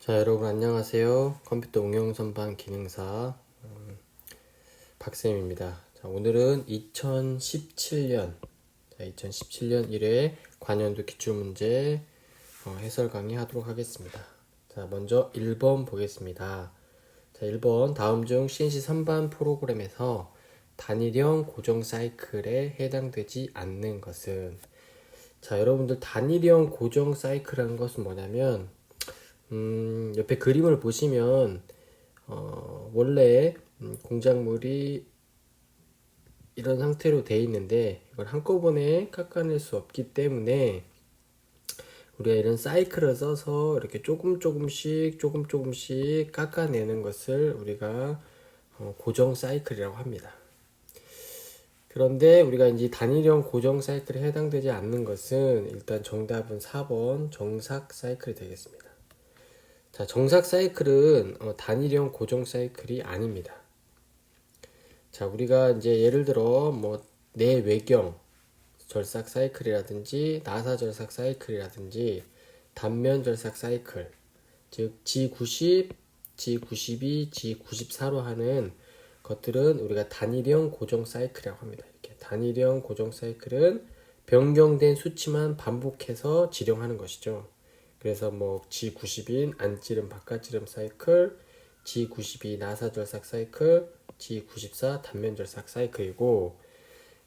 자, 여러분 안녕하세요. 컴퓨터 응용 선반 기능사 박쌤입니다. 자, 오늘은 2017년 1회 관연도 기출문제 해설 강의 하도록 하겠습니다. 자, 먼저 1번 보겠습니다. 자, 1번 다음 중 CNC 선반 프로그램에서 단일형 고정 사이클에 해당되지 않는 것은. 자, 여러분들 단일형 고정 사이클이라는 것은 뭐냐면 옆에 그림을 보시면 원래 공작물이 이런 상태로 돼 있는데 이걸 한꺼번에 깎아낼 수 없기 때문에 우리가 이런 사이클을 써서 이렇게 조금씩 깎아내는 것을 우리가 고정 사이클이라고 합니다. 그런데 우리가 이제 단일형 고정 사이클에 해당되지 않는 것은 일단 정답은 4번 정삭 사이클이 되겠습니다. 자, 정삭 사이클은 단일형 고정 사이클이 아닙니다. 자, 우리가 이제 예를 들어 뭐 내외경 절삭 사이클이라든지 나사 절삭 사이클이라든지 단면 절삭 사이클, 즉 G90, G92, G94로 하는 것들은 우리가 단일형 고정 사이클이라고 합니다. 이렇게 단일형 고정 사이클은 변경된 수치만 반복해서 지령하는 것이죠. 그래서 뭐 G90인 안찌름 바깥찌름 사이클, G92 나사 절삭 사이클, G94 단면 절삭 사이클이고,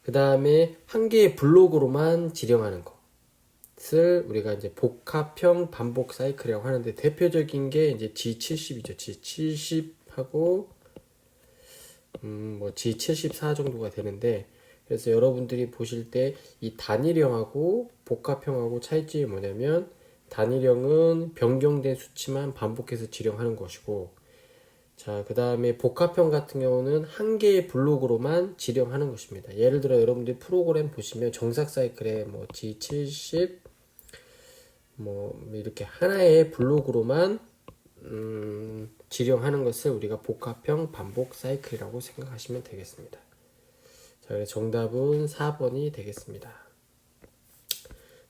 그 다음에 한 개의 블록으로만 지령하는 것을 우리가 이제 복합형 반복 사이클이라고 하는데, 대표적인 게 이제 G70이죠. G70하고 뭐 G74 정도가 되는데, 그래서 여러분들이 보실 때 이 단일형하고 복합형하고 차이점이 뭐냐면, 단일형은 변경된 수치만 반복해서 지령하는 것이고, 자, 그 다음에 복합형 같은 경우는 한 개의 블록으로만 지령하는 것입니다. 예를 들어 여러분들이 프로그램 보시면 정삭 사이클에 뭐 G70 뭐 이렇게 하나의 블록으로만 지령하는 것을 우리가 복합형 반복 사이클이라고 생각하시면 되겠습니다. 자, 그래서 정답은 4번이 되겠습니다.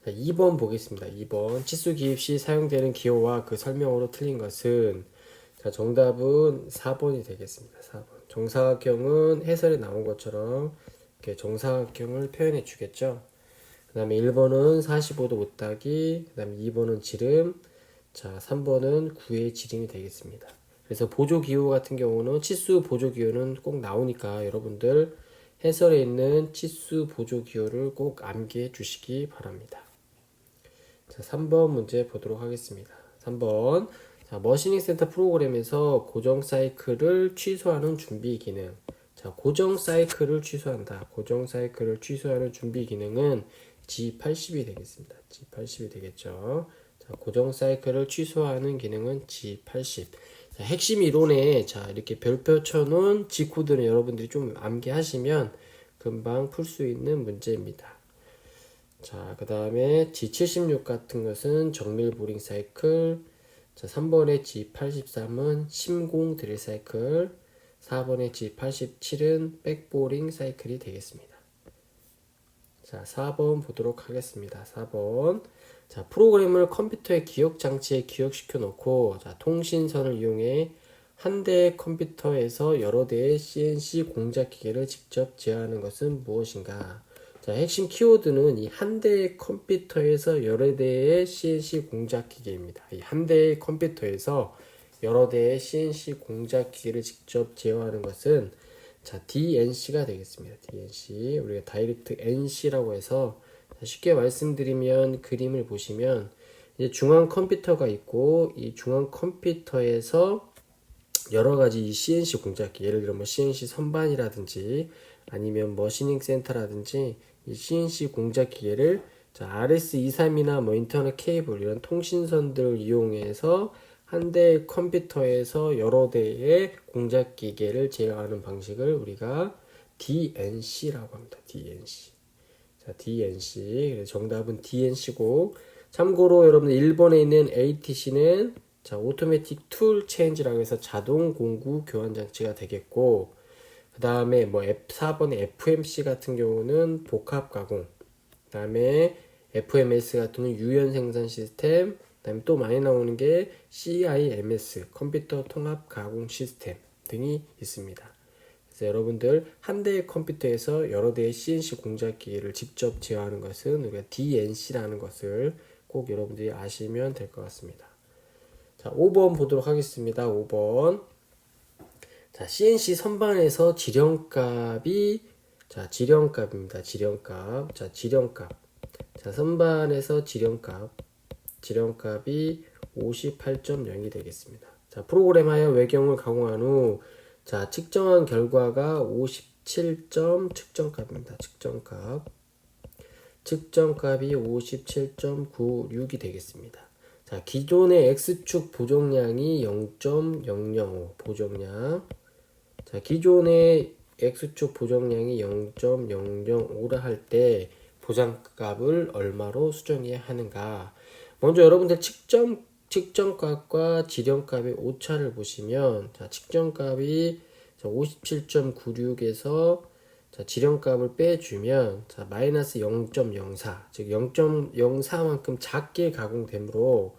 자, 2번 보겠습니다. 2번 치수 기입 시 사용되는 기호와 그 설명으로 틀린 것은. 자, 정답은 4번이 되겠습니다. 4번. 정사각형은 해설에 나온 것처럼 이렇게 정사각형을 표현해 주겠죠. 그 다음에 1번은 45도 못따기, 그 다음에 2번은 지름, 자, 3번은 9의 지름이 되겠습니다. 그래서 보조기호 같은 경우는 치수 보조기호는 꼭 나오니까 여러분들 해설에 있는 치수 보조기호를 꼭 암기해 주시기 바랍니다. 자, 3번 문제 보도록 하겠습니다. 3번. 자, 머시닝 센터 프로그램에서 고정 사이클을 취소하는 준비 기능. 자, 고정 사이클을 취소한다. 고정 사이클을 취소하는 준비 기능은 G80이 되겠습니다. G80이 되겠죠. 자, 고정 사이클을 취소하는 기능은 G80. 자, 핵심 이론에 자, 이렇게 별표 쳐놓은 G코드는 여러분들이 좀 암기하시면 금방 풀 수 있는 문제입니다. 자, 그 다음에 G76 같은 것은 정밀 보링 사이클. 자, 3번의 G83은 심공 드릴 사이클. 4번의 G87은 백보링 사이클이 되겠습니다. 자, 4번 보도록 하겠습니다. 4번. 자, 프로그램을 컴퓨터의 기억 장치에 기억시켜 놓고, 자, 통신선을 이용해 한 대의 컴퓨터에서 여러 대의 CNC 공작 기계를 직접 제어하는 것은 무엇인가? 자, 핵심 키워드는 이 한 대의 컴퓨터에서 여러 대의 CNC 공작 기계입니다. 이 한 대의 컴퓨터에서 여러 대의 CNC 공작 기계를 직접 제어하는 것은 자, DNC가 되겠습니다. DNC. 우리가 다이렉트 NC라고 해서 쉽게 말씀드리면 그림을 보시면 이제 중앙 컴퓨터가 있고 이 중앙 컴퓨터에서 여러 가지 이 CNC 공작기, 예를 들어 뭐 CNC 선반이라든지 아니면 머시닝 센터라든지 이 CNC 공작 기계를 자, RS23이나 뭐 인터넷 케이블 이런 통신선들을 이용해서 한 대의 컴퓨터에서 여러 대의 공작 기계를 제어하는 방식을 우리가 DNC라고 합니다. DNC. 자, DNC. 그래서 정답은 DNC고, 참고로 여러분 1번에 있는 ATC는 자, 오토매틱 툴 체인지라고 해서 자동 공구 교환 장치가 되겠고, 그 다음에 뭐 4번의 FMC 같은 경우는 복합 가공, 그 다음에 FMS 같은 경우는 유연 생산 시스템, 그다음에 또 많이 나오는 게 CIMS, 컴퓨터 통합 가공 시스템 등이 있습니다. 그래서 여러분들 한 대의 컴퓨터에서 여러 대의 CNC 공작기를 직접 제어하는 것은 우리가 DNC라는 것을 꼭 여러분들이 아시면 될 것 같습니다. 자, 5번 보도록 하겠습니다. 5번. 자, CNC 선반에서 지령값입니다. 지령값. 자, 지령값. 자, 선반에서 지령값이 58.0이 되겠습니다. 자, 프로그램하여 외경을 가공한 후, 자, 측정한 결과가 57점 측정값입니다. 측정값이 57.96이 되겠습니다. 자, 기존의 X축 보정량이 0.005 보정량. 자, 기존의 X축 보정량이 0.005라 할 때 보정값을 얼마로 수정해야 하는가? 먼저 여러분들 측정값과 지령값의 오차를 보시면, 자, 측정값이 57.96에서 자, 지령값을 빼주면, 자, 마이너스 0.04, 즉 0.04만큼 작게 가공되므로,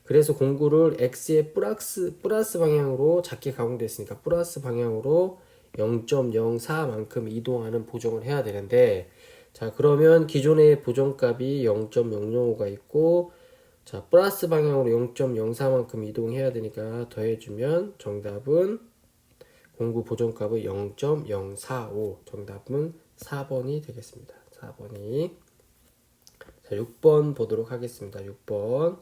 그래서 공구를 X의 플러스 방향으로 작게 가공됐으니까 플러스 방향으로 0.04만큼 이동하는 보정을 해야 되는데, 자, 그러면 기존의 보정값이 0.005가 있고, 자, 플러스 방향으로 0.04만큼 이동해야 되니까 더해주면 정답은 공구 보정값의 0.045, 정답은 4번이 되겠습니다. 4번이. 자, 6번 보도록 하겠습니다. 6번.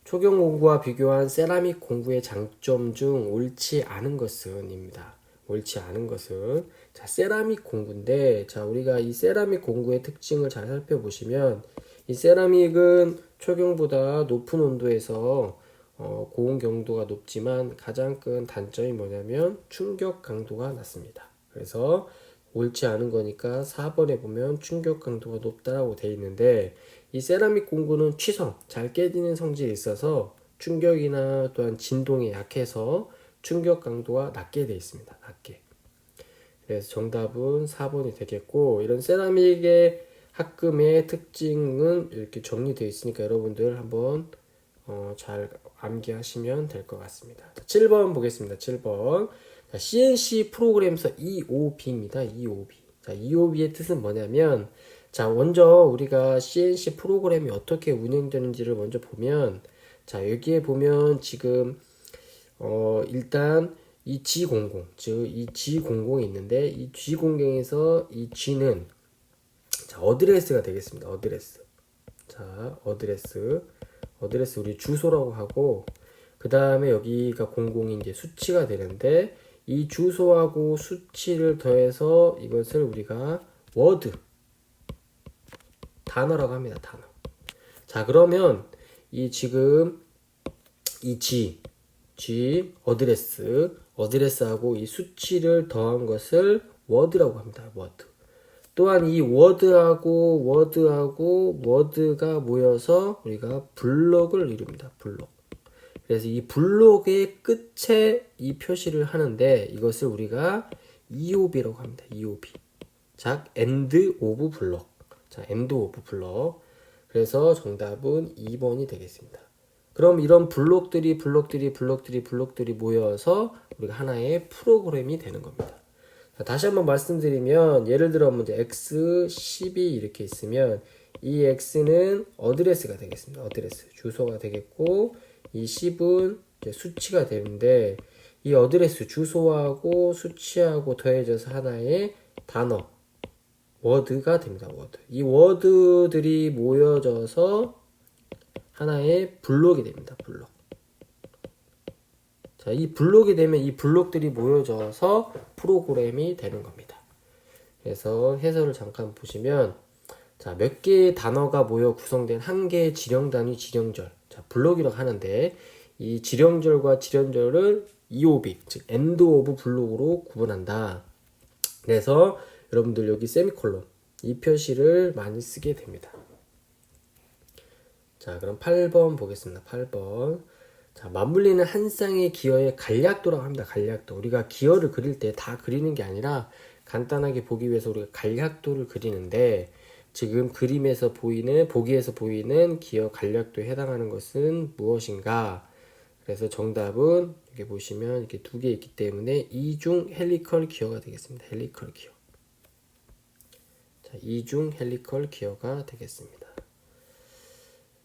초경 공구와 비교한 세라믹 공구의 장점 중 옳지 않은 것은입니다. 옳지 않은 것은, 자, 세라믹 공구인데, 자, 우리가 이 세라믹 공구의 특징을 잘 살펴보시면, 이 세라믹은 초경보다 높은 온도에서 고온 경도가 높지만 가장 큰 단점이 뭐냐면 충격 강도가 낮습니다. 그래서 옳지 않은 거니까 4번에 보면 충격 강도가 높다라고 되어 있는데, 이 세라믹 공구는 취성, 잘 깨지는 성질이 있어서 충격이나 또한 진동에 약해서 충격 강도가 낮게 되어 있습니다. 낮게. 그래서 정답은 4번이 되겠고, 이런 세라믹의 합금의 특징은 이렇게 정리되어 있으니까 여러분들 한번 잘 암기하시면 될 것 같습니다. 자, 7번 보겠습니다. 7번. 자, CNC 프로그램에서 EOB입니다. EOB. 자, EOB의 뜻은 뭐냐면, 자, 먼저 우리가 CNC 프로그램이 어떻게 운영되는지를 먼저 보면, 자, 여기에 보면 지금 일단 이 G00, 즉 이 G00이 있는데, 이 G00에서 이 G는, 자, 어드레스가 되겠습니다. 어드레스. 자, 어드레스 우리 주소라고 하고, 그 다음에 여기가 00이 이제 수치가 되는데, 이 주소하고 수치를 더해서 이것을 우리가 워드, 단어라고 합니다. 단어. 자, 그러면 이 지금 이 G 어드레스하고 이 수치를 더한 것을 워드라고 합니다. 워드. 또한 이 워드가 모여서 우리가 블록을 이룹니다. 블록. 그래서 이 블록의 끝에 이 표시를 하는데, 이것을 우리가 EOB라고 합니다. EOB. 자, end of 블록. 자, end of 블록. 그래서 정답은 2번이 되겠습니다. 그럼 이런 블록들이 모여서 우리가 하나의 프로그램이 되는 겁니다. 자, 다시 한번 말씀드리면, 예를 들어 이제 X10이 이렇게 있으면 이 X는 어드레스가 되겠습니다. 어드레스, 주소가 되겠고, 이 10은 이제 수치가 되는데, 이 어드레스, 주소하고 수치하고 더해져서 하나의 단어, 워드가 됩니다. 워드. 이 워드들이 모여져서 하나의 블록이 됩니다. 블록. 자, 이 블록이 되면 이 블록들이 모여져서 프로그램이 되는 겁니다. 그래서 해설을 잠깐 보시면, 자, 몇 개의 단어가 모여 구성된 한 개의 지령 단위 지령절, 자, 블록이라고 하는데, 이 지령절과 지령절을 EOB, 즉 end of 블록으로 구분한다. 그래서 여러분들 여기 세미콜론, 이 표시를 많이 쓰게 됩니다. 자, 그럼 8번 보겠습니다. 8번. 자, 맞물리는 한 쌍의 기어의 간략도라고 합니다. 간략도. 우리가 기어를 그릴 때 다 그리는 게 아니라 간단하게 보기 위해서 우리가 간략도를 그리는데, 지금 그림에서 보이는 보기에서 보이는 기어 간략도에 해당하는 것은 무엇인가? 그래서 정답은 여기 보시면 이렇게 두 개 있기 때문에 이중 헬리컬 기어가 되겠습니다. 헬리컬 기어. 자, 이중 헬리컬 기어가 되겠습니다.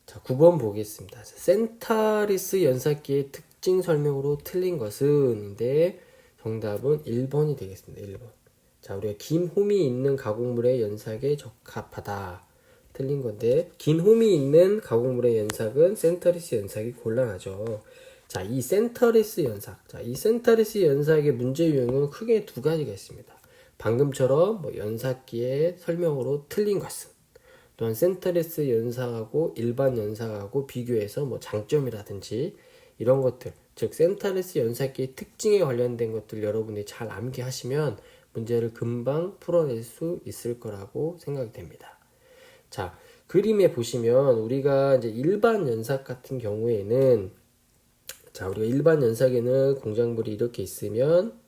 자, 9번 보겠습니다. 센타리스 연사기의 특징 설명으로 틀린 것은인데 정답은 1번이 되겠습니다. 1번. 자, 우리가 긴 홈이 있는 가공물의 연삭에 적합하다. 틀린 건데 긴 홈이 있는 가공물의 연삭은 센터리스 연삭이 곤란하죠. 자, 이 센터리스 연삭. 자, 이 센터리스 연삭의 문제 유형은 크게 두 가지가 있습니다. 방금처럼 뭐 연삭기의 설명으로 틀린 것은, 또한 센터리스 연삭하고 일반 연삭하고 비교해서 뭐 장점이라든지 이런 것들, 즉 센터리스 연삭기의 특징에 관련된 것들 여러분이 잘 암기하시면 문제를 금방 풀어낼 수 있을 거라고 생각이 됩니다. 자, 그림에 보시면 우리가 이제 일반 연삭 같은 경우에는, 자, 우리가 일반 연삭에는 공작물이 이렇게 있으면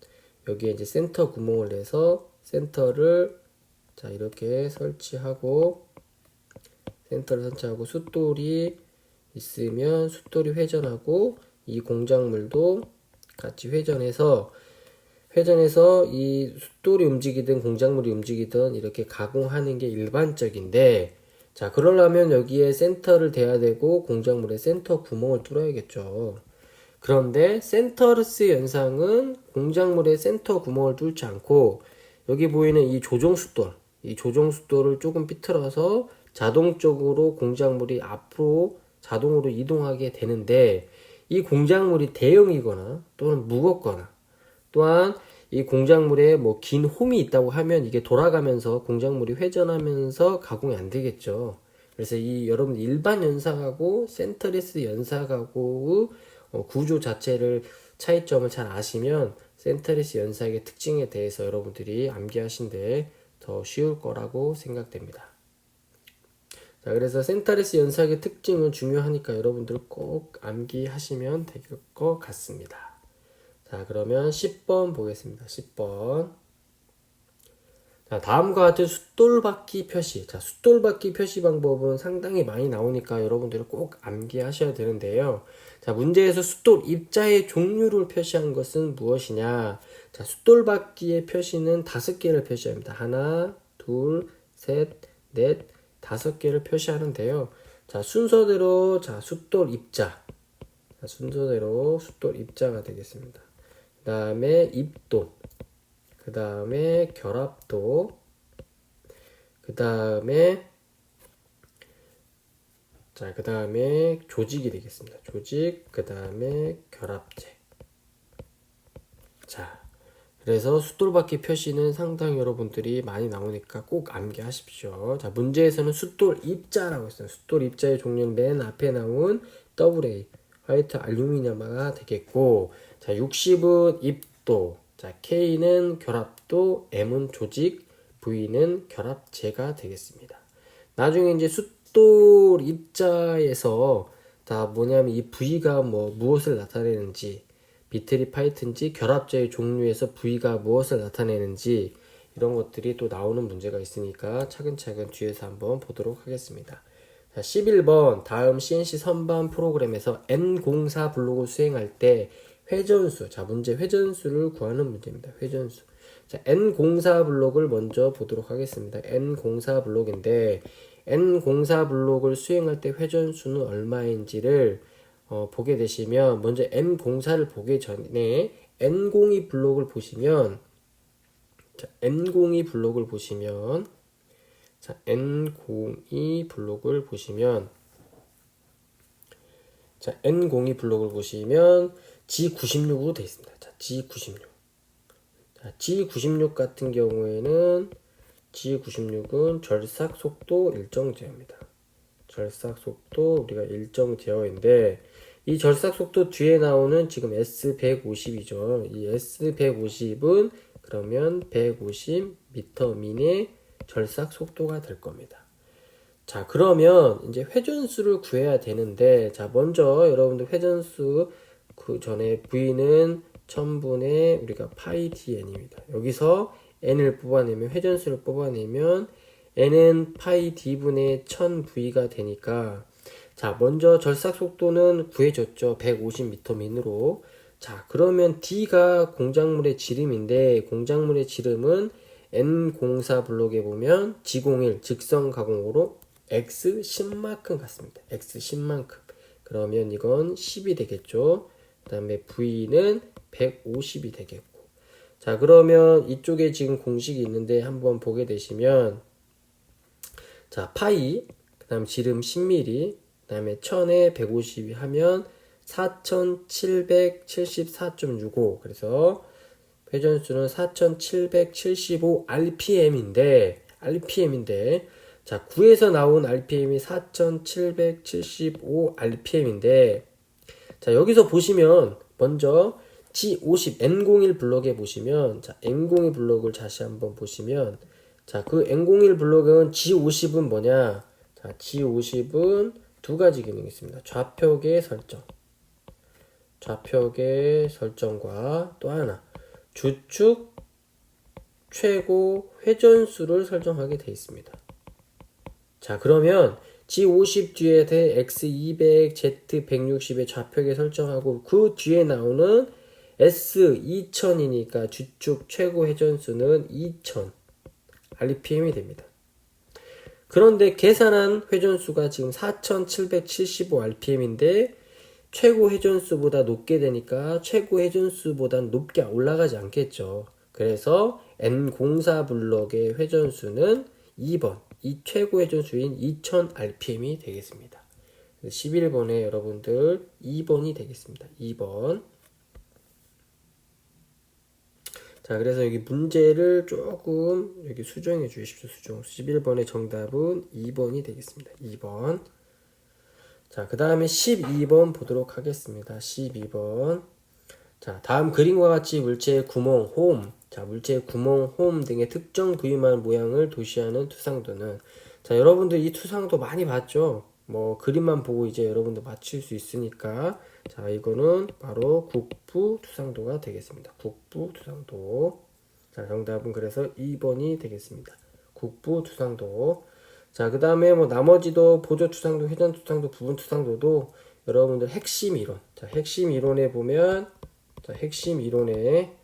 여기에 이제 센터 구멍을 내서 센터를 자 이렇게 설치하고, 센터를 설치하고 숫돌이 있으면 숫돌이 회전하고 이 공작물도 같이 회전해서 이 숫돌이 움직이든 공작물이 움직이든 이렇게 가공하는 게 일반적인데, 자, 그러려면 여기에 센터를 대야 되고 공작물에 센터 구멍을 뚫어야겠죠. 그런데 센터리스 연상은 공작물에 센터 구멍을 뚫지 않고 여기 보이는 이 조종숫돌을 조금 삐뚤어서 자동적으로 공작물이 앞으로 자동으로 이동하게 되는데, 이 공작물이 대형이거나 또는 무겁거나 또한 이 공작물에 뭐 긴 홈이 있다고 하면 이게 돌아가면서 공작물이 회전하면서 가공이 안 되겠죠. 그래서 이 여러분 일반 연삭하고 센터리스 연삭하고의 구조 자체를 차이점을 잘 아시면 센터리스 연삭의 특징에 대해서 여러분들이 암기하신데 더 쉬울 거라고 생각됩니다. 자, 그래서 센터리스 연삭의 특징은 중요하니까 여러분들 꼭 암기하시면 될 것 같습니다. 자, 그러면 10번 보겠습니다. 10번. 자, 다음과 같은 숫돌받기 표시. 자, 숫돌받기 표시 방법은 상당히 많이 나오니까 여러분들은 꼭 암기하셔야 되는데요. 자, 문제에서 숫돌 입자의 종류를 표시한 것은 무엇이냐? 자, 숫돌받기의 표시는 5개를 표시합니다. 하나, 둘, 셋, 넷, 5개를 표시하는데요. 자, 순서대로 숫돌 입자. 자, 순서대로 숫돌 입자가 되겠습니다. 그 다음에 입도, 그 다음에 결합도, 그 다음에 조직이 되겠습니다. 조직, 그 다음에 결합체. 자, 그래서 숫돌받기 표시는 상당히 여러분들이 많이 나오니까 꼭 암기하십시오. 자, 문제에서는 숫돌 입자라고 했어요. 숫돌 입자의 종류는 맨 앞에 나온 AA, 화이트 알루미늄화가 되겠고, 자, 60은 입도, 자, K는 결합도, M은 조직, V는 결합체가 되겠습니다. 나중에 이제 숫돌 입자에서 다 뭐냐면 이 V가 무엇을 나타내는지, 비트리 파이트인지 결합체의 종류에서 V가 무엇을 나타내는지 이런 것들이 또 나오는 문제가 있으니까 차근차근 뒤에서 한번 보도록 하겠습니다. 자, 11번 다음 CNC 선반 프로그램에서 N04 블록을 수행할 때 회전수, 자, 문제 회전수를 구하는 문제입니다. 회전수. 자, N04 블록을 먼저 보도록 하겠습니다. N04 블록인데 N04 블록을 수행할 때 회전수는 얼마인지를 보게 되시면, 먼저 N04를 보기 전에 N02 블록을 보시면, 자, N02 블록을 보시면, 자, N02 블록을 보시면, 자, N02 블록을 보시면 G96으로 되어 있습니다. 자, G96. 자, G96 같은 경우에는 G96은 절삭 속도 일정 제어입니다. 절삭 속도 우리가 일정 제어인데, 이 절삭 속도 뒤에 나오는 지금 S150이죠. 이 S150은 그러면 150m 민의 절삭 속도가 될 겁니다. 자, 그러면 이제 회전수를 구해야 되는데, 자, 먼저 여러분들 회전수 그 전에 V는 1000분의 우리가 파이 dn입니다. 여기서 n을 뽑아내면, 회전수를 뽑아내면 n은 파이 d분의 1000v가 되니까 자, 먼저 절삭 속도는 구해줬죠. 150m 민으로. 자, 그러면 D가 공작물의 지름인데 공작물의 지름은 N04 블록에 보면 G01 직선 가공으로 X 10만큼 같습니다. X 10만큼. 그러면 이건 10이 되겠죠. 그 다음에 V는 150이 되겠고. 자, 그러면 이쪽에 지금 공식이 있는데 한번 보게 되시면 자, 파이, 그 다음 지름 10mm, 그 다음에 1000에 150이 하면 4774.65. 그래서 회전수는 4775 RPM인데, 자, 9에서 나온 RPM이 4775 RPM인데, 자, 여기서 보시면, 먼저 G50, N01 블럭에 보시면, 자, N01 블럭을 다시 한번 보시면, 자, 그 N01 블록은 G50은 뭐냐? 자, G50은 두 가지 기능이 있습니다. 좌표계 설정과 또 하나 주축 최고 회전수를 설정하게 되어 있습니다. 자, 그러면 G50 뒤에 X200, Z160의 좌표계 설정하고 그 뒤에 나오는 S2000이니까 주축 최고 회전수는 2000 RPM이 됩니다. 그런데 계산한 회전수가 지금 4775 RPM인데 최고 회전수보다 높게 되니까 최고 회전수보다 높게 올라가지 않겠죠. 그래서 N04 블럭의 회전수는 2번, 이 최고 회전수인 2000 RPM이 되겠습니다. 11번에 여러분들 2번이 되겠습니다. 2번. 자, 그래서 여기 문제를 조금 여기 수정해 주십시오. 수정. 11번의 정답은 2번이 되겠습니다. 2번. 자, 그 다음에 12번 보도록 하겠습니다. 12번. 자, 다음 그림과 같이 물체의 구멍, 홈. 자, 물체의 구멍, 홈 등의 특정 부위만 모양을 도시하는 투상도는 자, 여러분들 이 투상도 많이 봤죠? 뭐 그림만 보고 이제 여러분들 맞출 수 있으니까 자, 이거는 바로 국부 투상도가 되겠습니다. 국부 투상도. 자, 정답은 그래서 2번이 되겠습니다. 국부 투상도. 자, 그 다음에 뭐 나머지도 보조 투상도, 회전 투상도, 부분 투상도도 여러분들 핵심 이론. 자, 핵심 이론에 보면 자, 핵심 이론에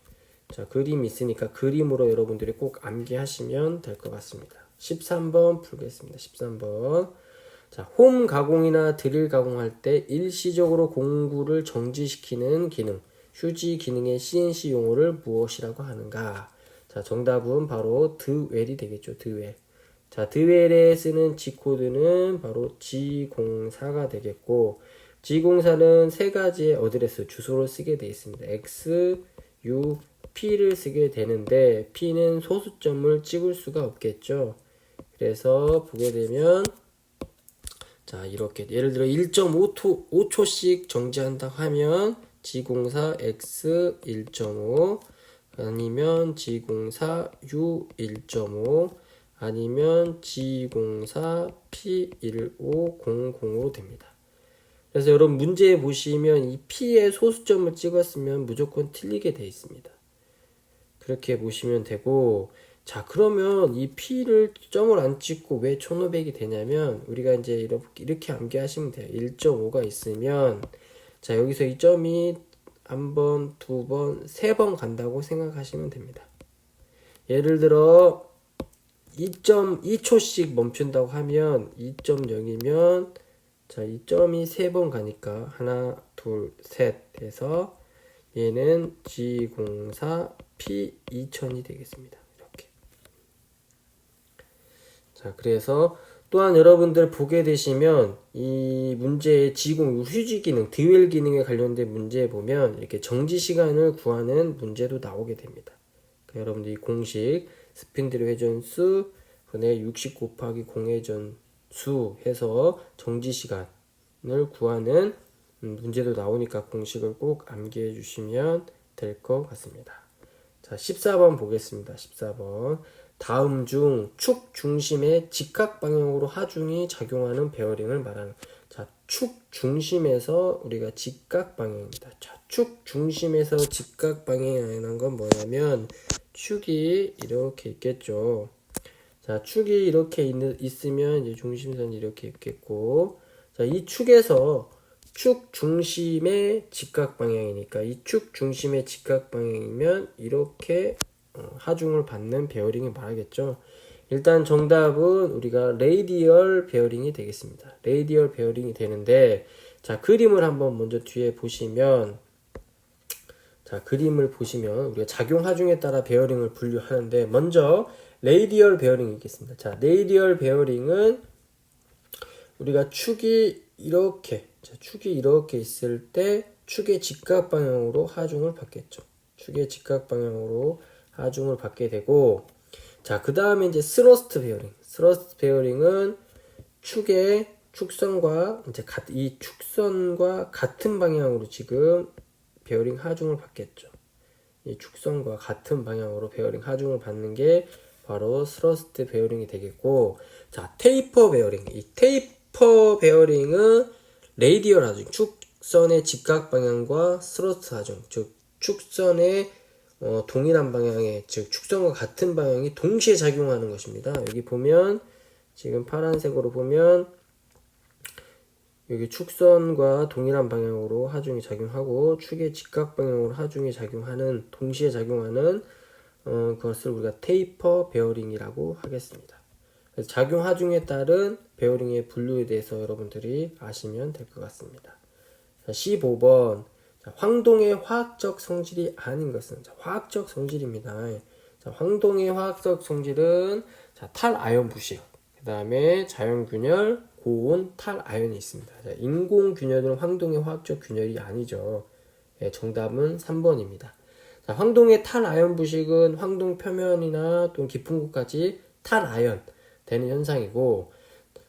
자, 그림이 있으니까 그림으로 여러분들이 꼭 암기하시면 될 것 같습니다. 13번 풀겠습니다. 13번. 자, 홈 가공이나 드릴 가공할 때 일시적으로 공구를 정지시키는 기능, 휴지 기능의 CNC 용어를 무엇이라고 하는가? 자, 정답은 바로 드웰이 되겠죠. 드웰. 자, 드웰에 쓰는 G코드는 바로 G04가 되겠고, G04는 세 가지의 어드레스, 주소를 쓰게 되어 있습니다. X, U, P를 쓰게 되는데, P는 소수점을 찍을 수가 없겠죠. 그래서 보게 되면, 자, 이렇게 예를 들어 1.5초씩 정지한다고 하면 G04 X 1.5 아니면 G04 U 1.5 아니면 G04 P1500으로 됩니다. 그래서 여러분 문제에 보시면 이 P의 소수점을 찍었으면 무조건 틀리게 되어 있습니다. 그렇게 보시면 되고, 자, 그러면 이 P를 점을 안 찍고 왜 1500이 되냐면 우리가 이제 이렇게 암기하시면 돼요. 1.5가 있으면 자, 여기서 이 점이 한 번, 두 번, 세 번 간다고 생각하시면 됩니다. 예를 들어 2.2초씩 멈춘다고 하면 2.0이면 자, 이 점이 세 번 가니까 하나, 둘, 셋 해서 얘는 G04 P2000이 되겠습니다. 자, 그래서 또한 여러분들 보게 되시면 이 문제의 G0 휴지 기능, 드웰 기능에 관련된 문제에 보면 이렇게 정지 시간을 구하는 문제도 나오게 됩니다. 그러니까 여러분들 이 공식 스핀들 회전수 분의 60 곱하기 공회전수 해서 정지 시간을 구하는 문제도 나오니까 공식을 꼭 암기해 주시면 될 것 같습니다. 자, 14번 보겠습니다. 14번. 다음 중 축 중심의 직각 방향으로 하중이 작용하는 베어링을 말하는. 자, 축 중심에서 우리가 직각 방향입니다. 자, 축 중심에서 직각 방향이라는 건 뭐냐면 축이 이렇게 있겠죠. 자, 축이 이렇게 있으면 이제 중심선이 이렇게 있겠고, 자, 이 축에서 축 중심의 직각 방향이니까 이 축 중심의 직각 방향이면 이렇게 하중을 받는 베어링을 말하겠죠. 일단 정답은 우리가 레이디얼 베어링이 되겠습니다. 레이디얼 베어링이 되는데, 자, 그림을 한번 먼저 뒤에 보시면, 자, 그림을 보시면 우리가 작용 하중에 따라 베어링을 분류하는데, 먼저 레이디얼 베어링이 있겠습니다. 자, 레이디얼 베어링은 우리가 축이 이렇게 있을 때 축의 직각 방향으로 하중을 받겠죠. 축의 직각 방향으로 하중을 받게 되고, 자, 그 다음에 이제 스러스트 베어링. 스러스트 베어링은 축선과 이 축선과 같은 방향으로 지금 베어링 하중을 받겠죠. 이 축선과 같은 방향으로 베어링 하중을 받는 게 바로 스러스트 베어링이 되겠고, 자, 테이퍼 베어링. 이 테이퍼 베어링은 레이디얼 하중, 축선의 직각 방향과 스러스트 하중, 즉 축선의 동일한 방향에, 즉 축선과 같은 방향이 동시에 작용하는 것입니다. 여기 보면 지금 파란색으로 보면 여기 축선과 동일한 방향으로 하중이 작용하고 축의 직각 방향으로 하중이 작용하는, 동시에 작용하는 그것을 우리가 테이퍼 베어링이라고 하겠습니다. 그래서 작용 하중에 따른 베어링의 분류에 대해서 여러분들이 아시면 될 것 같습니다. 자, 15번. 자, 황동의 화학적 성질이 아닌 것은, 자, 화학적 성질입니다. 자, 황동의 화학적 성질은, 자, 탈아연 부식, 그 다음에 자연균열, 고온, 탈아연이 있습니다. 자, 인공균열은 황동의 화학적 균열이 아니죠. 네, 정답은 3번입니다. 자, 황동의 탈아연 부식은 황동 표면이나 또는 깊은 곳까지 탈아연 되는 현상이고,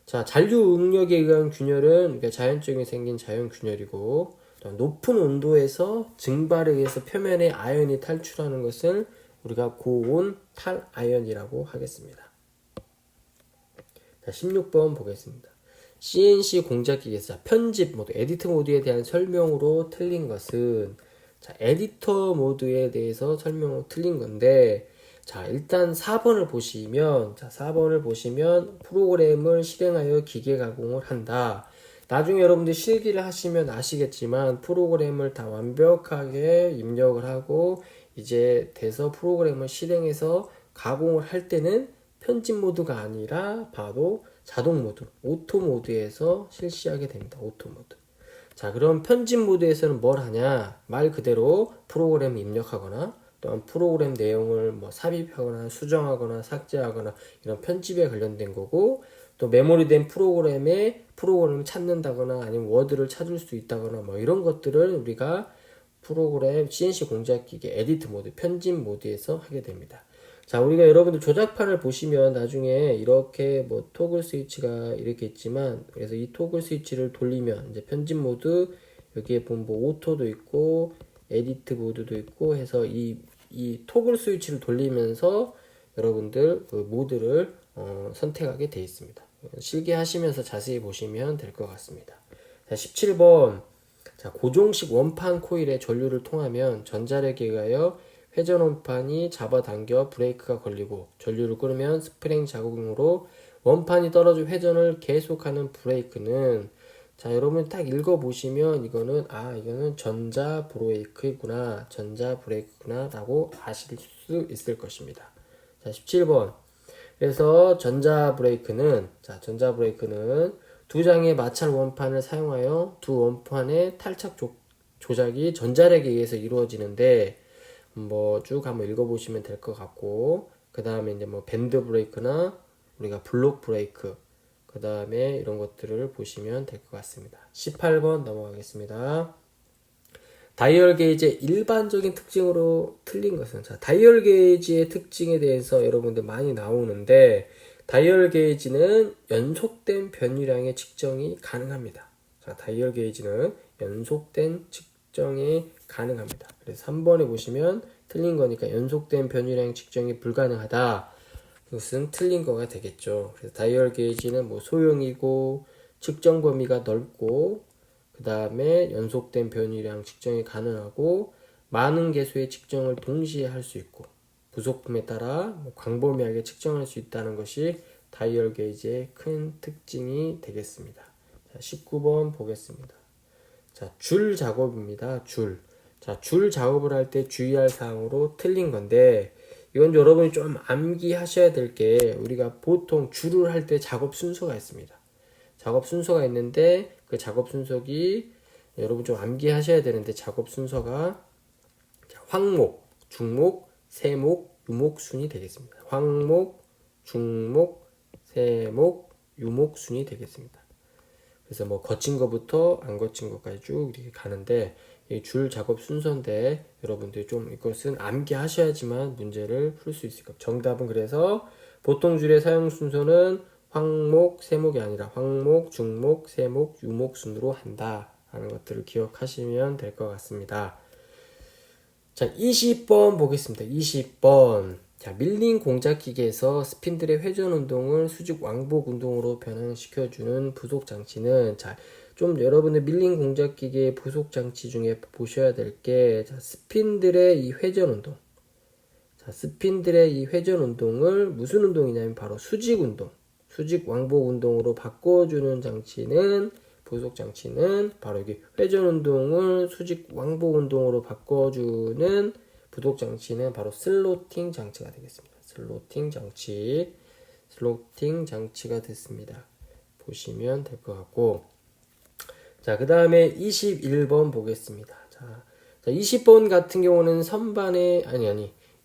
자, 잔류 응력에 의한 균열은 그러니까 자연적인 생긴 자연균열이고, 높은 온도에서 증발에 의해서 표면에 아연이 탈출하는 것을 우리가 고온 탈아연이라고 하겠습니다. 자, 16번 보겠습니다. CNC 공작기에서 편집 모드, 에디터 모드에 대한 설명으로 틀린 것은, 자, 에디터 모드에 대해서 설명으로 틀린 건데, 자, 일단 4번을 보시면, 자, 4번을 보시면 프로그램을 실행하여 기계 가공을 한다. 나중에 여러분들 실기를 하시면 아시겠지만 프로그램을 다 완벽하게 입력을 하고 이제 돼서 프로그램을 실행해서 가공을 할 때는 편집 모드가 아니라 바로 자동 모드, 오토 모드에서 실시하게 됩니다. 오토 모드. 자, 그럼 편집 모드에서는 뭘 하냐? 말 그대로 프로그램을 입력하거나 또한 프로그램 내용을 뭐 삽입하거나 수정하거나 삭제하거나 이런 편집에 관련된 거고, 또 메모리된 프로그램을 찾는다거나 아니면 워드를 찾을 수 있다거나 뭐 이런 것들을 우리가 프로그램 CNC 공작기계 에디트 모드, 편집 모드에서 하게 됩니다. 자, 우리가 여러분들 조작판을 보시면 나중에 이렇게 뭐 토글 스위치가 이렇게 있지만, 그래서 이 토글 스위치를 돌리면 이제 편집 모드, 여기에 보면 뭐 오토도 있고 에디트 모드도 있고 해서 이 토글 스위치를 돌리면서 여러분들 그 모드를 선택하게 되어 있습니다. 실기하시면서 자세히 보시면 될 것 같습니다. 자, 17번. 자, 고정식 원판 코일에 전류를 통하면 전자력에 의하여 회전 원판이 잡아당겨 브레이크가 걸리고 전류를 끄르면 스프링 작용으로 원판이 떨어져 회전을 계속하는 브레이크는, 자, 여러분 딱 읽어보시면 이거는 전자 브레이크구나 라고 아실 수 있을 것입니다. 자, 17번. 그래서 전자 브레이크는 두 장의 마찰 원판을 사용하여 두 원판의 탈착 조작이 전자력에 의해서 이루어지는데, 뭐 쭉 한번 읽어보시면 될 것 같고, 그 다음에 이제 뭐 밴드 브레이크나 우리가 블록 브레이크, 그 다음에 이런 것들을 보시면 될 것 같습니다. 18번 넘어가겠습니다. 다이얼 게이지의 일반적인 특징으로 틀린 것은, 자, 다이얼 게이지의 특징에 대해서 여러분들 많이 나오는데, 다이얼 게이지는 연속된 변유량의 측정이 가능합니다. 자, 다이얼 게이지는 연속된 측정이 가능합니다. 그래서 3번에 보시면 틀린 거니까 연속된 변유량 측정이 불가능하다. 그것은 틀린 거가 되겠죠. 그래서 다이얼 게이지는 뭐 소형이고 측정 범위가 넓고, 그 다음에 연속된 변이량 측정이 가능하고 많은 개수의 측정을 동시에 할 수 있고, 부속품에 따라 광범위하게 측정할 수 있다는 것이 다이얼 게이지의 큰 특징이 되겠습니다. 자, 19번 보겠습니다. 자, 줄 작업입니다. 줄. 자, 줄 작업을 할 때 주의할 사항으로 틀린 건데, 이건 여러분이 좀 암기하셔야 될 게, 우리가 보통 줄을 할 때 작업 순서가 있습니다. 작업 순서가 있는데, 그 작업 순서기 여러분 좀 암기하셔야 되는데, 작업 순서가 황목, 중목, 세목, 유목 순이 되겠습니다. 황목, 중목, 세목, 유목 순이 되겠습니다. 그래서 뭐 거친 거부터 안 거친 것까지 쭉 이렇게 가는데 이 줄 작업 순서인데 여러분들이 좀 이것은 암기하셔야지만 문제를 풀 수 있을 겁니다. 정답은 그래서 보통 줄의 사용 순서는 황목, 세목이 아니라 황목, 중목, 세목, 유목 순으로 한다 하는 것들을 기억하시면 될 것 같습니다. 자, 20번 보겠습니다. 20번. 자, 밀링 공작기계에서 스핀들의 회전 운동을 수직 왕복 운동으로 변환시켜주는 부속 장치는, 자, 좀 여러분들 밀링 공작기계 부속 장치 중에 보셔야 될 게, 자, 스핀들의 이 회전 운동. 자, 스핀들의 이 회전 운동을 무슨 운동이냐면 바로 수직 운동, 수직 왕복 운동으로 바꿔주는 장치는, 부속 장치는 바로 여기 회전 운동을 수직 왕복 운동으로 바꿔주는 부속 장치는 바로 슬로팅 장치가 되겠습니다. 슬로팅 장치, 슬로팅 장치가 됐습니다. 보시면 될 것 같고, 자, 그 다음에 21번 보겠습니다. 자, 20번 같은 경우는 선반에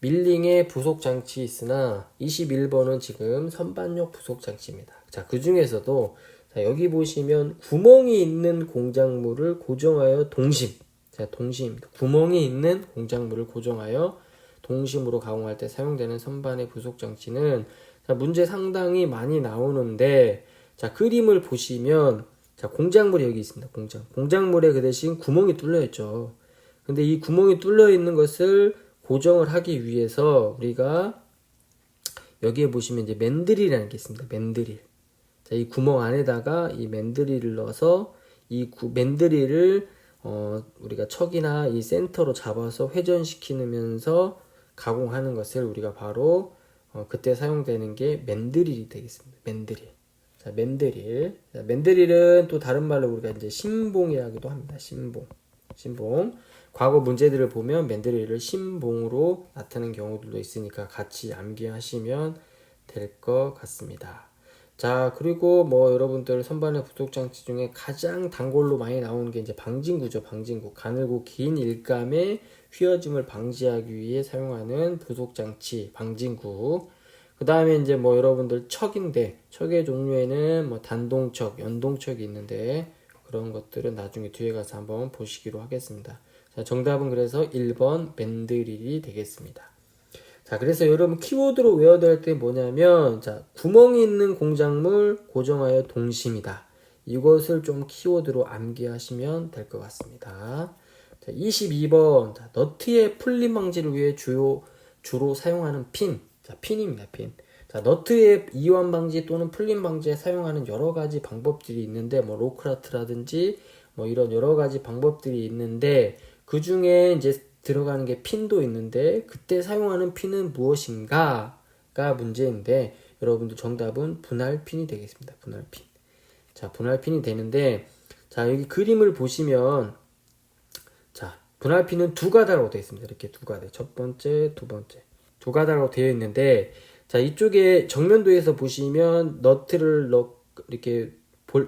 밀링의 부속 장치 있으나 21번은 지금 선반용 부속 장치입니다. 자, 그 중에서도 자, 여기 보시면 구멍이 있는 공작물을 고정하여 동심. 자, 동심입니다. 구멍이 있는 공작물을 고정하여 동심으로 가공할 때 사용되는 선반의 부속 장치는, 자, 문제 상당히 많이 나오는데, 자, 그림을 보시면, 자, 공작물이 여기 있습니다. 공작물에 그 대신 구멍이 뚫려 있죠. 근데 이 구멍이 뚫려 있는 것을 고정을 하기 위해서 우리가 여기에 보시면 이제 맨드릴이라는 게 있습니다. 맨드릴. 자, 이 구멍 안에다가 이 맨드릴을 넣어서 이 맨드릴을 우리가 척이나 이 센터로 잡아서 회전시키면서 가공하는 것을 우리가 바로 그때 사용되는 게 맨드릴이 되겠습니다. 맨드릴. 자, 맨드릴. 자, 맨드릴은 또 다른 말로 우리가 이제 신봉이라고도 합니다. 신봉. 과거 문제들을 보면 맨드릴을 신봉으로 나타내는 경우들도 있으니까 같이 암기하시면 될 것 같습니다. 자, 그리고 뭐 여러분들 선반의 부속 장치 중에 가장 단골로 많이 나오는 게 이제 방진구죠. 방진구. 가늘고 긴 일감의 휘어짐을 방지하기 위해 사용하는 부속 장치, 방진구. 그 다음에 이제 뭐 여러분들 척인데, 척의 종류에는 뭐 단동척, 연동척이 있는데 그런 것들은 나중에 뒤에 가서 한번 보시기로 하겠습니다. 자, 정답은 그래서 1번 맨드릴이 되겠습니다. 자, 그래서 여러분 키워드로 외워야 할 때 뭐냐면, 자, 구멍이 있는 공작물 고정하여 동심이다. 이것을 좀 키워드로 암기하시면 될 것 같습니다. 자, 22번. 자, 너트의 풀림 방지를 위해 주로 사용하는 핀. 자, 핀입니다, 핀. 자, 너트의 이완 방지 또는 풀림 방지에 사용하는 여러 가지 방법들이 있는데, 뭐, 로크라트라든지, 뭐, 이런 여러 가지 방법들이 있는데, 그 중에 이제 들어가는 게 핀도 있는데 그때 사용하는 핀은 무엇인가가 문제인데 여러분들 정답은 분할핀이 되겠습니다. 분할핀. 자, 분할핀이 되는데 자, 여기 그림을 보시면 자, 분할핀은 두 가닥으로 되어 있습니다. 이렇게 두 가닥. 첫 번째, 두 번째. 두 가닥으로 되어 있는데 자, 이쪽에 정면도에서 보시면 너트를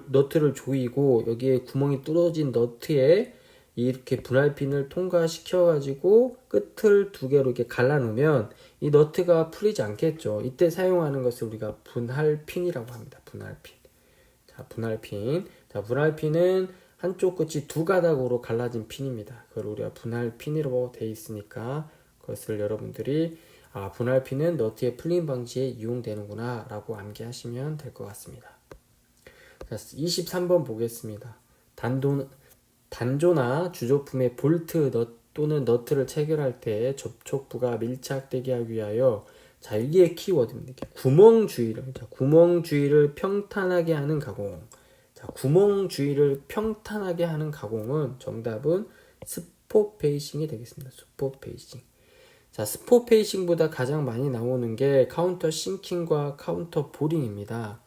너트를 조이고 여기에 구멍이 뚫어진 너트에 이렇게 분할핀을 통과시켜 가지고 끝을 두 개로 이렇게 갈라 놓으면 이 너트가 풀리지 않겠죠. 이때 사용하는 것을 우리가 분할핀이라고 합니다. 분할핀. 자, 분할핀. 자, 분할핀은 한쪽 끝이 두 가닥으로 갈라진 핀입니다. 그걸 우리가 분할핀이라고 되어 있으니까 그것을 여러분들이 분할핀은 너트의 풀림 방지에 이용되는구나 라고 암기하시면 될 것 같습니다. 자, 23번 보겠습니다. 단조나 주조품의 볼트 또는 너트를 체결할 때 접촉부가 밀착되게 하기 위하여 자, 이게 키워드입니다. 구멍 주위를 평탄하게 하는 가공. 자, 구멍 주위를 평탄하게 하는 가공은 정답은 스포 페이싱이 되겠습니다. 스포 페이싱. 자, 스포 페이싱보다 가장 많이 나오는 게 카운터 싱킹과 카운터 보링입니다.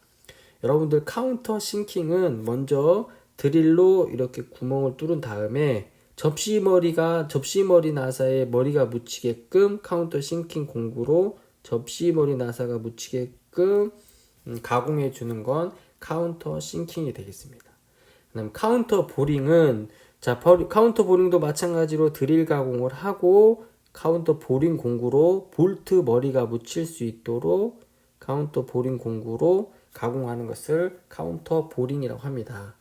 여러분들 카운터 싱킹은 먼저 드릴로 이렇게 구멍을 뚫은 다음에 접시머리 나사에 머리가 묻히게끔 카운터 싱킹 공구로 접시머리 나사가 묻히게끔 가공해 주는 건 카운터 싱킹이 되겠습니다. 그다음 카운터 보링은 카운터 보링도 마찬가지로 드릴 가공을 하고 카운터 보링 공구로 볼트 머리가 묻힐 수 있도록 카운터 보링 공구로 가공하는 것을 카운터 보링이라고 합니다.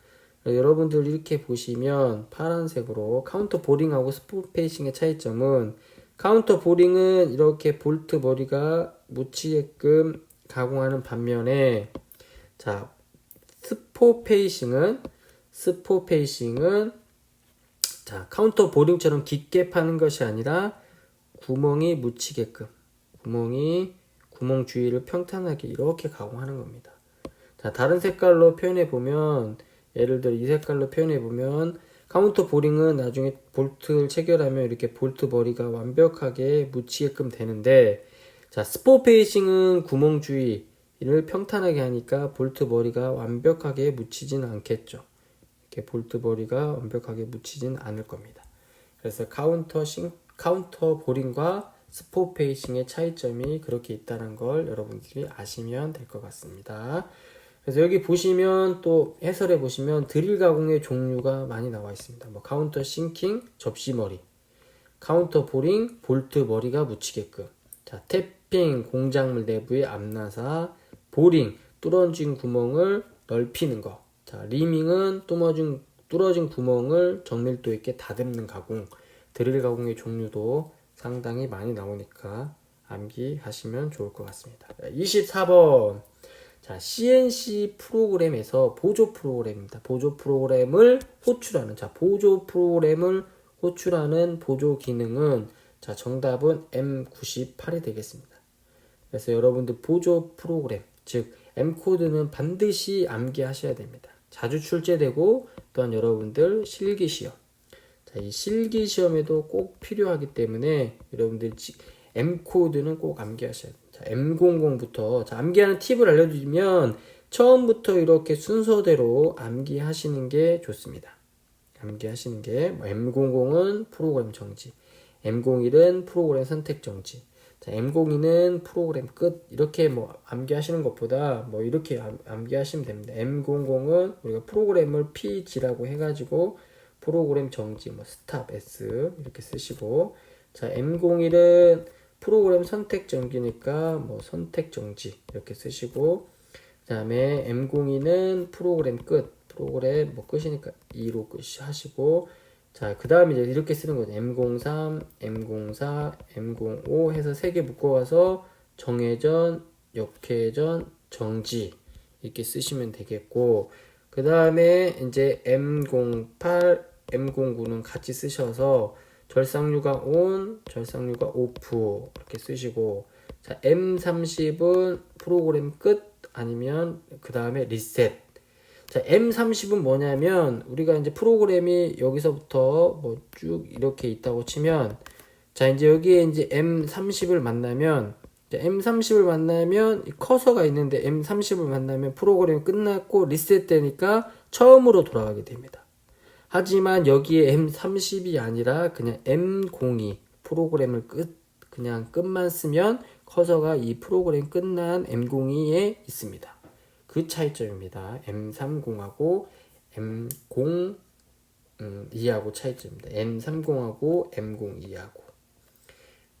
여러분들 이렇게 보시면 파란색으로 카운터 보링하고 스포 페이싱의 차이점은 카운터 보링은 이렇게 볼트 머리가 묻히게끔 가공하는 반면에 자 스포 페이싱은 자 카운터 보링처럼 깊게 파는 것이 아니라 구멍이 묻히게끔 구멍 주위를 평탄하게 이렇게 가공하는 겁니다. 자, 다른 색깔로 표현해 보면 예를 들어 이 색깔로 표현해 보면 카운터 보링은 나중에 볼트를 체결하면 이렇게 볼트 머리가 완벽하게 묻히게끔 되는데 자, 스포 페이싱은 구멍 주위를 평탄하게 하니까 볼트 머리가 완벽하게 묻히진 않겠죠. 이렇게 볼트 머리가 완벽하게 묻히진 않을 겁니다. 그래서 카운터 보링과 스포 페이싱의 차이점이 그렇게 있다는 걸 여러분들이 아시면 될 것 같습니다. 그래서 여기 보시면 또 해설해 보시면 드릴 가공의 종류가 많이 나와 있습니다. 뭐 카운터 싱킹, 접시머리, 카운터 보링, 볼트 머리가 묻히게끔, 자 탭핑, 공작물 내부의 앞나사, 보링, 뚫어진 구멍을 넓히는 거, 자 리밍은 뚫어진 구멍을 정밀도 있게 다듬는 가공, 드릴 가공의 종류도 상당히 많이 나오니까 암기하시면 좋을 것 같습니다. 24번. 자, CNC 프로그램에서 보조 프로그램입니다. 보조 프로그램을 호출하는 보조 기능은 자, 정답은 M98이 되겠습니다. 그래서 여러분들 보조 프로그램, 즉 M코드는 반드시 암기하셔야 됩니다. 자주 출제되고 또한 여러분들 실기시험, 자, 이 실기시험에도 꼭 필요하기 때문에 여러분들 M코드는 꼭 암기하셔야 됩니다. 자, M00부터 자, 암기하는 팁을 알려드리면 처음부터 이렇게 순서대로 암기하시는 게 좋습니다. 암기하시는 게 M00은 프로그램 정지, M01은 프로그램 선택 정지, 자, M02는 프로그램 끝, 이렇게 뭐 암기하시는 것보다 뭐 이렇게 암기하시면 됩니다. M00은 우리가 프로그램을 PG라고 해가지고 프로그램 정지, 뭐 스탑 S 이렇게 쓰시고, 자 M01은 프로그램 선택 정지니까 뭐 선택 정지 이렇게 쓰시고, 그 다음에 M02는 프로그램 끝, 프로그램 뭐 끝이니까 2로 끝 하시고, 자 그 다음에 이제 이렇게 쓰는 거죠. M03, M04, M05 해서 3개 묶어가서 정회전, 역회전, 정지 이렇게 쓰시면 되겠고, 그 다음에 이제 M08, M09는 같이 쓰셔서 절삭유가 ON, 절삭유가 OFF 이렇게 쓰시고, 자 M30은 프로그램 끝 아니면 그 다음에 리셋. 자 M30은 뭐냐면 우리가 이제 프로그램이 여기서부터 뭐 쭉 이렇게 있다고 치면, 자 이제 여기에 이제 M30을 만나면 커서가 있는데 M30을 만나면 프로그램이 끝났고 리셋되니까 처음으로 돌아가게 됩니다. 하지만 여기에 M30이 아니라 그냥 M02 프로그램을 그냥 끝만 쓰면 커서가 이 프로그램 끝난 M02에 있습니다. 그 차이점입니다. M30하고 M02하고 차이점입니다. M30하고 M02하고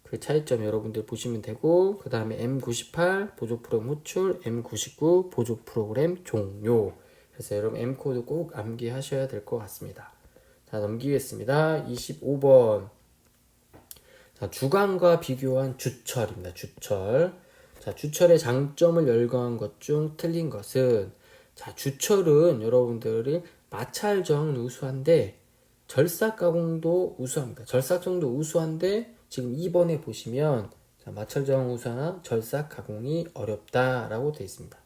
그 차이점 여러분들 보시면 되고, 그 다음에 M98 보조 프로그램 호출, M99 보조 프로그램 종료. 그래서 여러분 M코드 꼭 암기하셔야 될 것 같습니다. 자 넘기겠습니다. 25번. 자 주간과 비교한 주철입니다. 주철. 자 주철의 장점을 열거한 것 중 틀린 것은, 자 주철은 여러분들이 마찰저항은 우수한데 절삭 가공도 우수합니다. 절삭정도 우수한데 지금 2번에 보시면 자, 마찰저항 우수한 절삭 가공이 어렵다라고 되어 있습니다.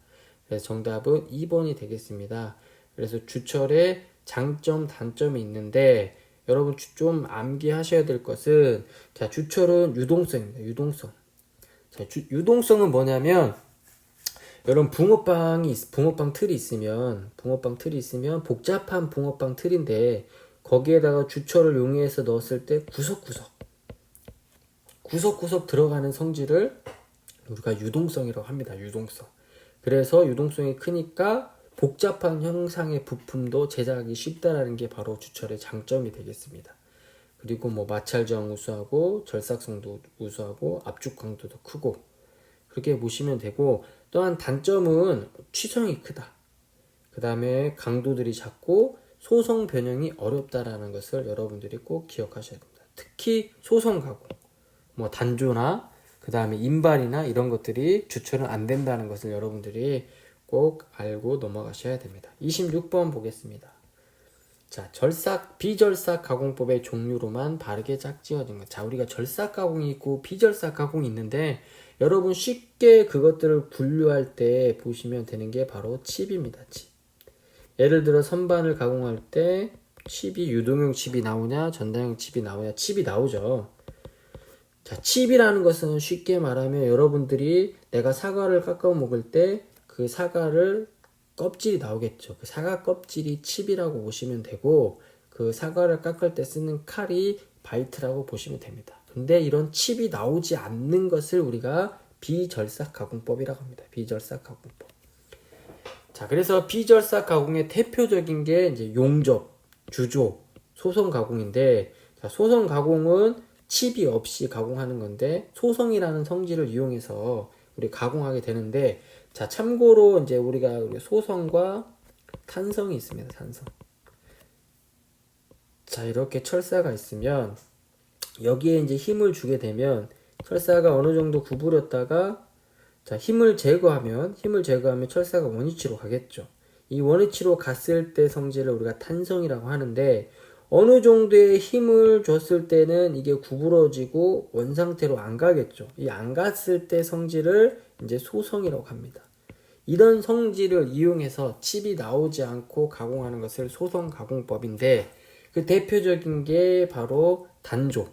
그래서 정답은 2번이 되겠습니다. 그래서 주철의 장점, 단점이 있는데 여러분 좀 암기하셔야 될 것은 자, 주철은 유동성입니다. 유동성. 자, 유동성은 뭐냐면 여러분 붕어빵 틀이 있으면 복잡한 붕어빵 틀인데 거기에다가 주철을 용해해서 넣었을 때 구석구석 들어가는 성질을 우리가 유동성이라고 합니다. 유동성. 그래서 유동성이 크니까 복잡한 형상의 부품도 제작하기 쉽다라는 게 바로 주철의 장점이 되겠습니다. 그리고 뭐 마찰 저항 우수하고 절삭성도 우수하고 압축 강도도 크고 그렇게 보시면 되고, 또한 단점은 취성이 크다. 그 다음에 강도들이 작고 소성 변형이 어렵다라는 것을 여러분들이 꼭 기억하셔야 됩니다. 특히 소성 가공, 뭐 단조나 그 다음에 인발이나 이런 것들이 주철은 안 된다는 것을 여러분들이 꼭 알고 넘어가셔야 됩니다. 26번 보겠습니다. 자, 비절삭 가공법의 종류로만 바르게 짝지어진 것. 자, 우리가 절삭 가공이 있고 비절삭 가공이 있는데 여러분 쉽게 그것들을 분류할 때 보시면 되는 게 바로 칩입니다. 칩. 예를 들어 선반을 가공할 때 칩이 유동형 칩이 나오냐 전단형 칩이 나오냐, 칩이 나오죠. 자, 칩이라는 것은 쉽게 말하면 여러분들이 내가 사과를 깎아 먹을 때 그 사과를 껍질이 나오겠죠. 그 사과 껍질이 칩이라고 보시면 되고, 그 사과를 깎을 때 쓰는 칼이 바이트라고 보시면 됩니다. 근데 이런 칩이 나오지 않는 것을 우리가 비절삭 가공법이라고 합니다. 비절삭 가공법. 자, 그래서 비절삭 가공의 대표적인 게 이제 용접, 주조, 소성 가공인데, 자, 소성 가공은 칩이 없이 가공하는 건데 소성이라는 성질을 이용해서 우리 가공하게 되는데, 자, 참고로 이제 우리가 소성과 탄성이 있습니다. 탄성. 자, 이렇게 철사가 있으면 여기에 이제 힘을 주게 되면 철사가 어느 정도 구부렸다가 자, 힘을 제거하면 철사가 원위치로 가겠죠. 이 원위치로 갔을 때 성질을 우리가 탄성이라고 하는데, 어느 정도의 힘을 줬을 때는 이게 구부러지고 원상태로 안 가겠죠. 이 안 갔을 때 성질을 이제 소성이라고 합니다. 이런 성질을 이용해서 칩이 나오지 않고 가공하는 것을 소성 가공법인데, 그 대표적인 게 바로 단조,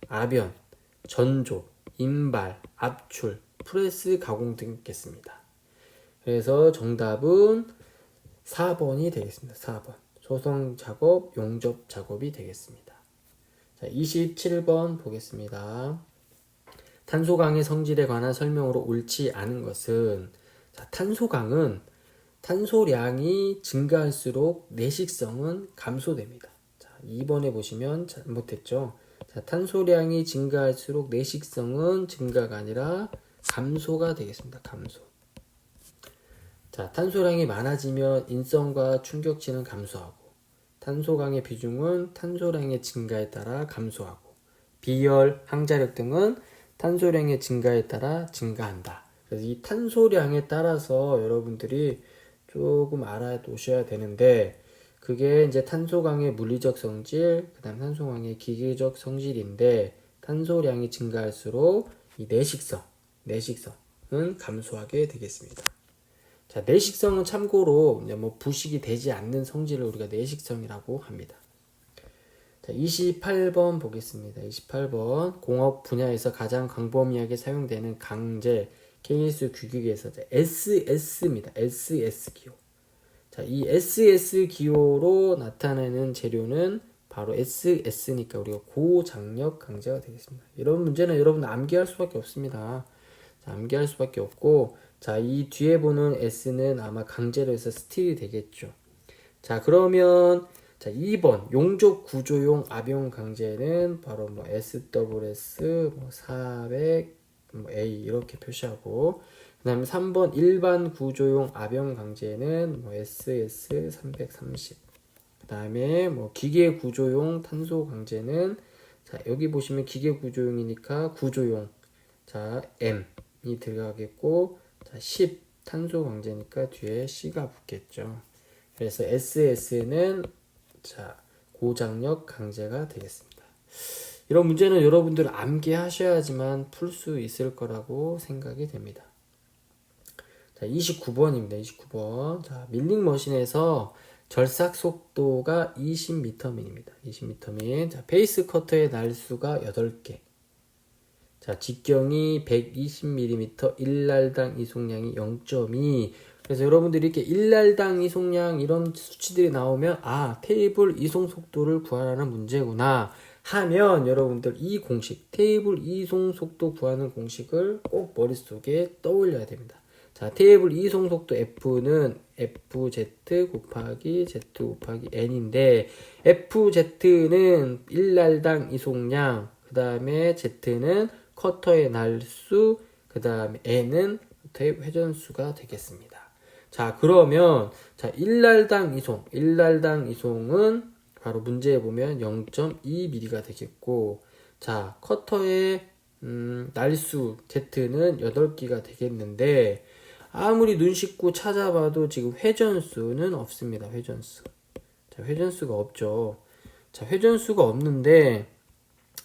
아변, 전조, 인발, 압출, 프레스 가공 등겠습니다. 그래서 정답은 4번이 되겠습니다. 4번. 소성 작업, 용접 작업이 되겠습니다. 자, 27번 보겠습니다. 탄소강의 성질에 관한 설명으로 옳지 않은 것은, 자, 탄소강은 탄소량이 증가할수록 내식성은 감소됩니다. 자, 2번에 보시면 잘못했죠. 자, 탄소량이 증가할수록 내식성은 증가가 아니라 감소가 되겠습니다. 감소. 자, 탄소량이 많아지면 인성과 충격치는 감소하고, 탄소강의 비중은 탄소량의 증가에 따라 감소하고, 비열, 항자력 등은 탄소량의 증가에 따라 증가한다. 그래서 이 탄소량에 따라서 여러분들이 조금 알아두셔야 되는데, 그게 이제 탄소강의 물리적 성질, 그 다음 탄소강의 기계적 성질인데, 탄소량이 증가할수록 이 내식성은 감소하게 되겠습니다. 자, 내식성은 참고로 뭐 부식이 되지 않는 성질을 우리가 내식성이라고 합니다. 자, 28번 보겠습니다. 28번. 공업 분야에서 가장 광범위하게 사용되는 강제 케이스 규격에서 SS입니다. SS 기호. 자, 이 SS 기호로 나타내는 재료는 바로 SS니까 우리가 고장력 강제가 되겠습니다. 이런 문제는 여러분 암기할 수밖에 없습니다. 자, 암기할 수밖에 없고, 자, 이 뒤에 보는 S는 아마 강제로 해서 스틸이 되겠죠. 자, 그러면 자, 2번 용접 구조용 압용 강제는 바로 뭐 SWS 400 A 이렇게 표시하고, 그 다음에 3번 일반 구조용 압용 강제는 뭐 SS 330. 그 다음에 뭐 기계 구조용 탄소 강제는, 자, 여기 보시면 기계 구조용이니까 구조용, 자, M이 들어가겠고, 자, 10 탄소 강제니까 뒤에 C가 붙겠죠. 그래서 SS는 자, 고장력 강제가 되겠습니다. 이런 문제는 여러분들 암기하셔야지만 풀 수 있을 거라고 생각이 됩니다. 자, 29번입니다. 29번. 자, 밀링 머신에서 절삭 속도가 20m민입니다. 20m민. 자, 페이스 커터의 날수가 8개. 자, 직경이 120mm, 일날당 이송량이 0.2. 그래서 여러분들이 이렇게 일날당 이송량 이런 수치들이 나오면 테이블 이송 속도를 구하라는 문제구나 하면 여러분들 이 공식, 테이블 이송 속도 구하는 공식을 꼭 머릿속에 떠올려야 됩니다. 자, 테이블 이송 속도 F는 FZ 곱하기 Z 곱하기 N인데 FZ는 일날당 이송량, 그 다음에 Z는 커터의 날수, 그 다음에 N은 커터의 회전수가 되겠습니다. 자, 그러면 일날당 이송은 바로 문제에 보면 0.2mm가 되겠고, 자, 커터의 날수 Z는 8개가 되겠는데 아무리 눈 씻고 찾아봐도 지금 회전수는 없습니다. 회전수. 자, 회전수가 없죠. 자, 회전수가 없는데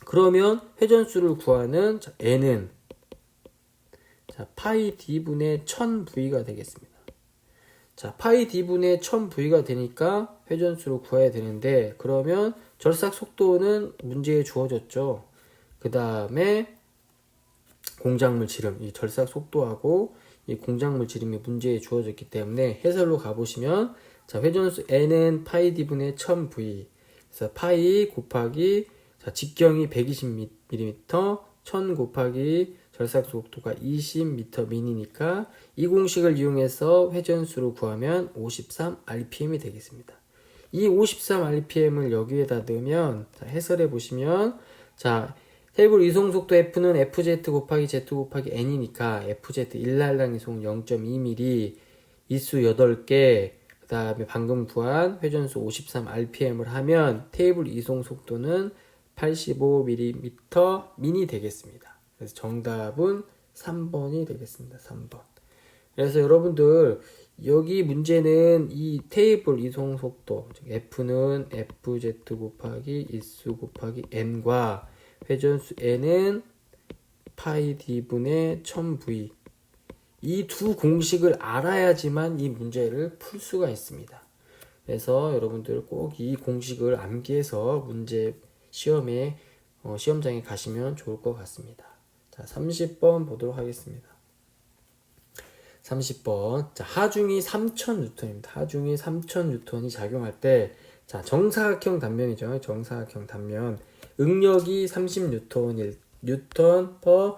그러면 회전수를 구하는 N은 파이 D분의 1000V가 되겠습니다. 자, 파이 D분의 1000V가 되니까 회전수를 구해야 되는데 그러면 절삭 속도는 문제에 주어졌죠. 그 다음에 공작물 지름, 이 절삭 속도하고 이 공작물 지름이 문제에 주어졌기 때문에 해설로 가보시면 자, 회전수 N은 파이 D분의 1000V. 그래서 파이 곱하기 직경이 120mm, 1000 곱하기 절삭 속도가 20m민이니까 이 공식을 이용해서 회전수를 구하면 53rpm이 되겠습니다. 이 53rpm을 여기에다 넣으면 해설해 보시면 테이블 이송 속도 F는 FZ 곱하기 Z 곱하기 N이니까 FZ 일날당 이송 0.2mm, 이수 8개, 그 다음에 방금 구한 회전수 53rpm을 하면 테이블 이송 속도는 85mm 민이 되겠습니다. 그래서 정답은 3번이 되겠습니다. 3번. 그래서 여러분들 여기 문제는 이 테이블 이송 속도, 즉 F는 FZ 곱하기 일수 곱하기 N과 회전수 N은 파이 D분의 1000V, 이 두 공식을 알아야지만 이 문제를 풀 수가 있습니다. 그래서 여러분들 꼭 이 공식을 암기해서 문제 시험장에 가시면 좋을 것 같습니다. 자, 30번 보도록 하겠습니다. 30번. 자, 하중이 3000N입니다. 하중이 3000N이 작용할 때, 자, 정사각형 단면이죠. 정사각형 단면. 응력이 30N, N per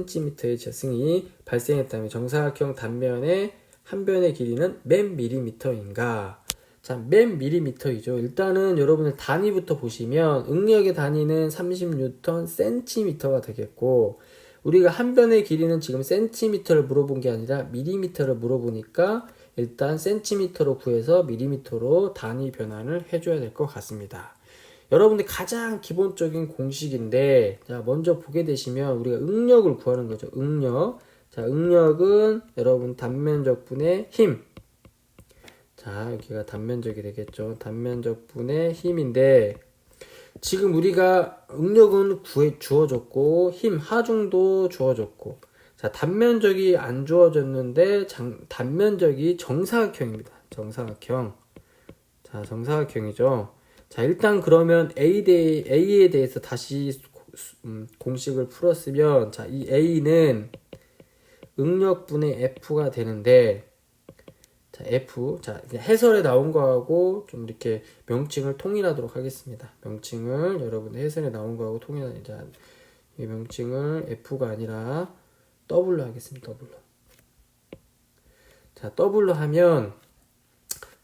cm의 재승이 발생했다면 정사각형 단면의 한 변의 길이는 몇 밀리미터인가? 자, 몇 밀리미터이죠. 일단은 여러분들 단위부터 보시면 응력의 단위는 30N cm가 되겠고, 우리가 한 변의 길이는 지금 cm를 물어본 게 아니라 밀리미터를 물어보니까 일단 cm로 구해서 밀리미터로 단위 변환을 해줘야 될 것 같습니다. 여러분들 가장 기본적인 공식인데, 자, 먼저 보게 되시면 우리가 응력을 구하는 거죠. 응력. 자, 응력은 여러분 단면적분의 힘. 자, 여기가 단면적이 되겠죠. 단면적분의 힘인데, 지금 우리가 응력은 주어졌고, 힘, 하중도 주어졌고, 자, 단면적이 안 주어졌는데, 단면적이 정사각형입니다. 정사각형. 자, 정사각형이죠. 자, 일단 그러면 A에 대해서 다시 공식을 풀었으면, 자, 이 A는 응력분의 F가 되는데, 자, F. 자, 해설에 나온 거하고 좀 이렇게 명칭을 통일하도록 하겠습니다. 명칭을 여러분들 해설에 나온 거하고 통일하자. 이 명칭을 F가 아니라 W로 하겠습니다. W로. 자, W로 하면,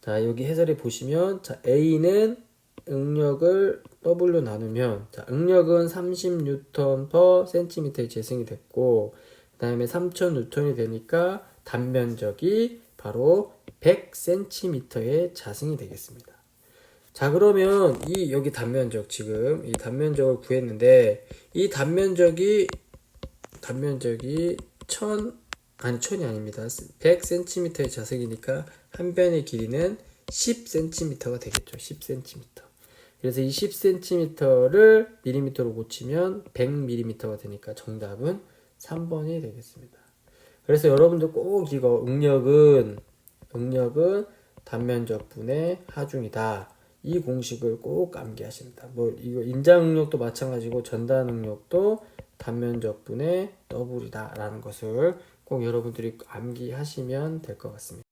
자, 여기 해설에 보시면, 자, A는 응력을 W로 나누면, 자, 응력은 30N per cm의 재승이 됐고, 그 다음에 3000N이 되니까 단면적이 바로 100cm의 자승이 되겠습니다. 자, 그러면 여기 단면적, 지금 이 단면적을 구했는데, 이 단면적이 1000이 아닙니다. 100cm의 자승이니까 한 변의 길이는 10cm가 되겠죠. 10cm. 그래서 이 10cm를 밀리미터로 고치면 100mm가 되니까 정답은 3번이 되겠습니다. 그래서 여러분들 꼭 이거 응력은 단면적분의 하중이다. 이 공식을 꼭 암기하십니다. 뭐 이거 인장 능력도 마찬가지고 전달 능력도 단면적분의 더블이다라는 것을 꼭 여러분들이 암기하시면 될 것 같습니다.